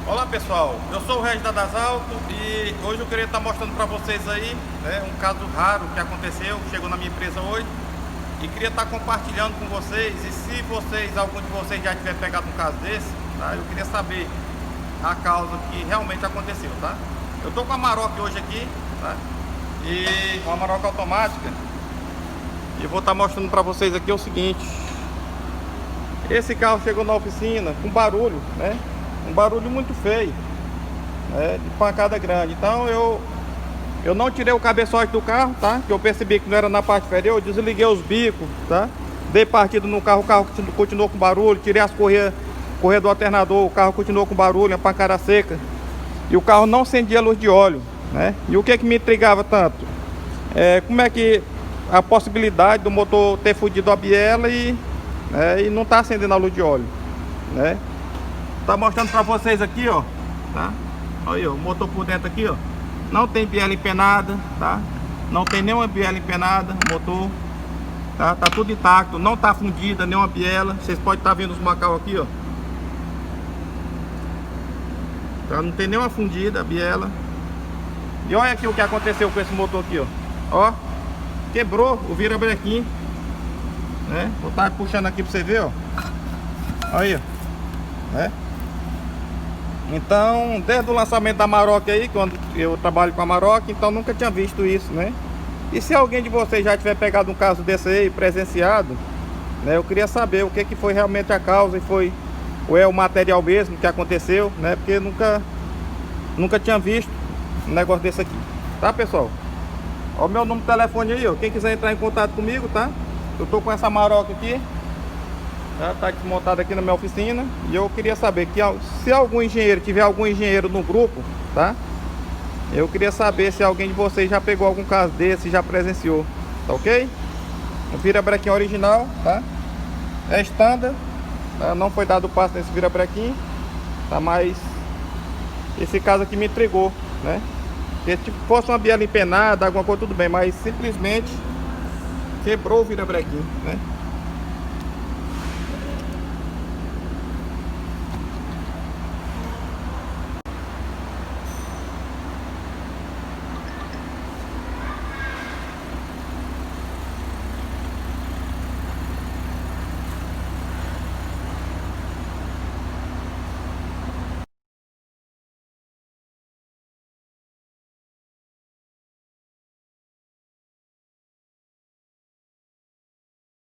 Olá pessoal, eu sou o Regis da Dasalto e hoje eu queria estar mostrando para vocês aí, né, um caso raro que aconteceu, chegou na minha empresa hoje e queria estar compartilhando com vocês. E se algum de vocês já tiver pegado um caso desse, tá, eu queria saber a causa que realmente aconteceu, tá? Eu tô com a Maroc hoje aqui, tá? E uma Maroc automática, e eu vou estar mostrando para vocês aqui o seguinte: esse carro chegou na oficina com barulho, né? Um barulho muito feio, né? De pancada grande. Então eu não tirei o cabeçote do carro, tá? Que eu percebi que não era na parte inferior. Eu desliguei os bicos, tá? Dei partida no carro, o carro continuou com barulho. Tirei as correias do alternador, o carro continuou com barulho, a pancada seca. E o carro não acendia luz de óleo, né? E o que me intrigava tanto? Como é que a possibilidade do motor ter fudido a biela e não tá acendendo a luz de óleo, né? Tá mostrando pra vocês aqui, ó, tá? Olha aí, ó, o motor por dentro aqui, ó. Não tem biela empenada, tá? Não tem nenhuma biela empenada, o motor, tá? Tá tudo intacto, não tá fundida nenhuma biela. Vocês podem estar vendo os macau aqui, ó. Tá? Não tem nenhuma fundida a biela. E olha aqui o que aconteceu com esse motor aqui, ó. Ó, quebrou o virabrequim, né? Vou estar puxando aqui pra você ver, ó. Aí, ó, né? Então, desde o lançamento da Maroc aí, quando eu trabalho com a Maroc, então nunca tinha visto isso, né? E se alguém de vocês já tiver pegado um caso desse aí, presenciado, né? Eu queria saber o que foi realmente a causa, ou é o material mesmo que aconteceu, né? Porque nunca tinha visto um negócio desse aqui, tá, pessoal? Ó, o meu número de telefone aí, ó. Quem quiser entrar em contato comigo, tá? Eu tô com essa Maroc aqui, tá desmontado aqui na minha oficina. E eu queria saber que se algum engenheiro, tiver algum engenheiro no grupo, tá? Eu queria saber se alguém de vocês já pegou algum caso desse, já presenciou, tá ok? O virabrequim original, tá? É standard, tá? Não foi dado passo nesse virabrequim, tá? Mas esse caso aqui me intrigou, né? Se tipo, fosse uma biela empenada, alguma coisa, tudo bem, mas simplesmente quebrou o virabrequim, né?